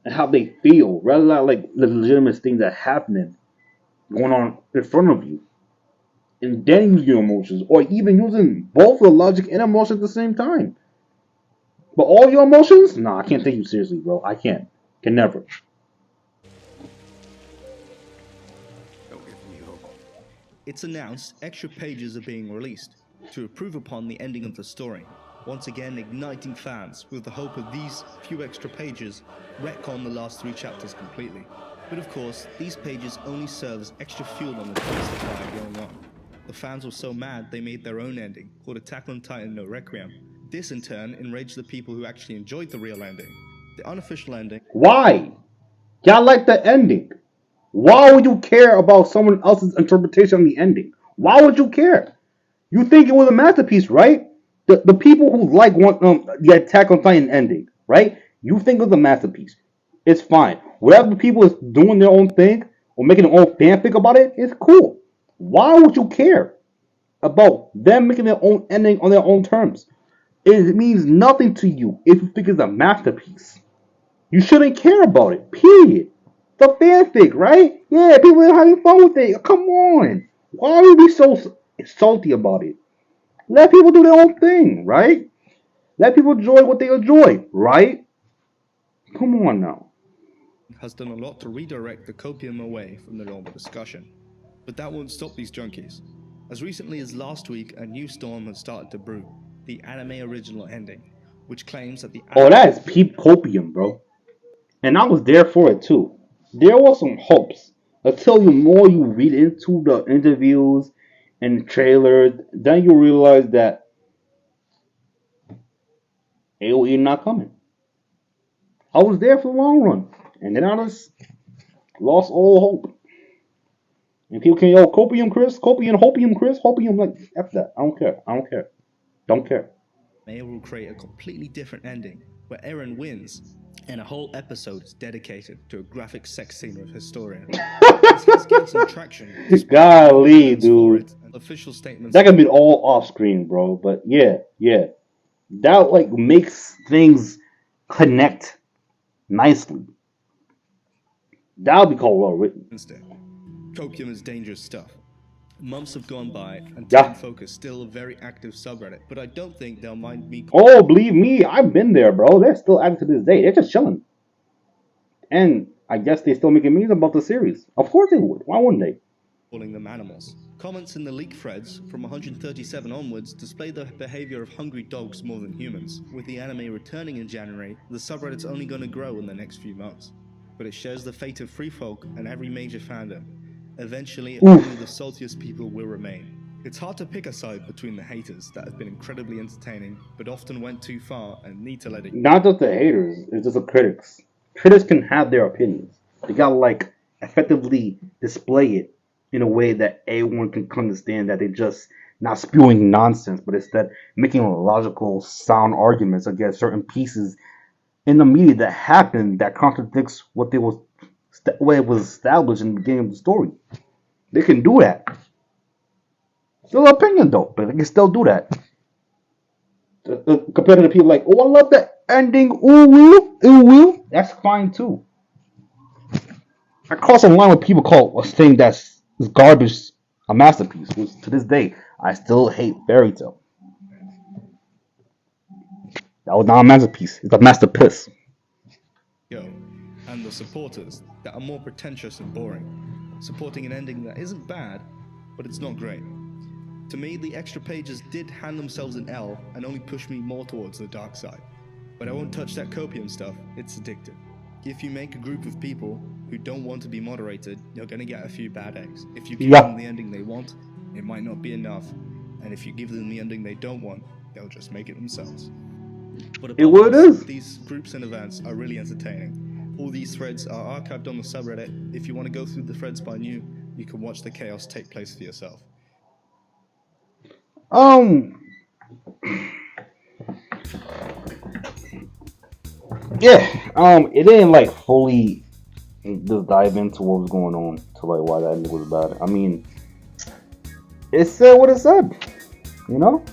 and how they feel, rather than like the legitimate things that are happening going on in front of you. And then use your emotions, or even using both the logic and emotion at the same time. But all your emotions? Nah, I can't take you seriously, bro. I can't. Can never. Don't give me hope. It's announced extra pages are being released to improve upon the ending of the story, once again igniting fans with the hope of these few extra pages retcon the last 3 chapters completely. But of course, these pages only serve as extra fuel on the quest fire going on. The fans were so mad they made their own ending, called Attack on Titan No Requiem. This in turn enraged the people who actually enjoyed the real ending. The unofficial ending. Why? Y'all like the ending. Why would you care about someone else's interpretation of the ending? Why would you care? You think it was a masterpiece, right? The people who like the Attack on Titan ending, right? You think it was a masterpiece. It's fine. Whatever the people is doing their own thing or making their own fanfic about it, it's cool. Why would you care about them making their own ending on their own terms? It means nothing to you if you think it's a masterpiece. You shouldn't care about it. Period. The fanfic, right? Yeah, people are having fun with it. Come on. Why would you be so salty about it? Let people do their own thing, right? Let people enjoy what they enjoy, right? Come on now. Has done a lot to redirect the copium away from the normal discussion. But that won't stop these junkies. As recently as last week, a new storm has started to brew, the anime original ending, which claims that the Oh, that is peep copium, bro. And I was there for it too. There was some hopes. Until you more you read into the interviews and trailers, then you realize that AOE not coming. I was there for the long run. And then I just lost all hope. And people can yell copium Chris, copium Chris, hopium like F that. I don't care. I don't care. Don't care. Mayor will create a completely different ending, where Eren wins, and a whole episode is dedicated to a graphic sex scene with Historia. This has gained some traction, despite Golly, evidence for dude. it and official statements. That can be all off screen, bro. But yeah. That like makes things connect nicely. That'll be called well written. Instead, copium is dangerous stuff. Months have gone by, and Yeah. Titanfolk is still a very active subreddit, but I don't think they'll mind me Oh, believe me, I've been there, bro. They're still active to this day. They're just chilling. And I guess they're still making memes about the series. Of course they would. Why wouldn't they? calling them animals. Comments in the leak threads from 137 onwards display the behavior of hungry dogs more than humans. With the anime returning in January, the subreddit's only going to grow in the next few months. But it shares the fate of Free Folk and every major fandom. Eventually, only the saltiest people will remain. It's hard to pick a side between the haters that have been incredibly entertaining, but often went too far and need to let it. Not just the haters, it's just the critics. Critics can have their opinions. They gotta like effectively display it in a way that everyone can understand that they're just not spewing nonsense, but instead making logical, sound arguments against certain pieces in the media that happened that contradicts what it was established in the beginning of the story. They can do that. Still an opinion though, but they can still do that. Compared to the people like, oh, I love the ending, ooh woo. That's fine too. I cross a line with people call a thing that's garbage a masterpiece, which to this day I still hate Fairy Tale. That was not a masterpiece. It's a masterpiece. Yo, and the supporters that are more pretentious and boring, supporting an ending that isn't bad, but it's not great. To me, the extra pages did hand themselves an L and only push me more towards the dark side. But I won't touch that copium stuff, it's addictive. If you make a group of people who don't want to be moderated, you're gonna get a few bad eggs. If you give them the ending they want, it might not be enough. And if you give them the ending they don't want, they'll just make it themselves. But above all, these groups and events are really entertaining. All these threads are archived on the subreddit. If you want to go through the threads by new, you can watch the chaos take place for yourself. It didn't like fully just dive into what was going on to like why that ending was bad. I mean, it said what it said, you know?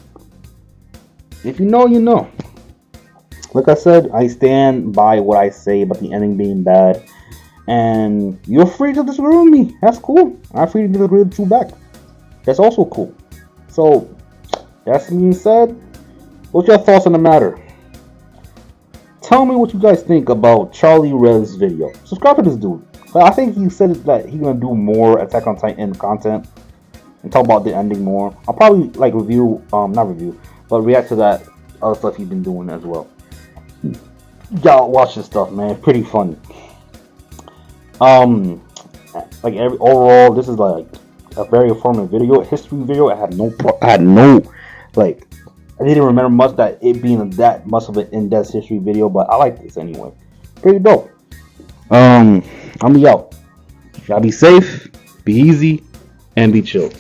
If you know, you know. Like I said, I stand by what I say about the ending being bad. And you're free to disagree with me. That's cool. I'm free to disagree with you back. That's also cool. So, that being said, what's your thoughts on the matter? Tell me what you guys think about Charlie Red's video. Subscribe to this dude. I think he said that he's gonna do more Attack on Titan content and talk about the ending more. I'll probably like but react to that other stuff he's been doing as well. Y'all watch this stuff, man. It's pretty funny. Overall, this is like a very informative video, a history video. I didn't remember much that it being that much of an in-depth history video, but I like this anyway. Pretty dope. I'm out. Y'all be safe, be easy, and be chill.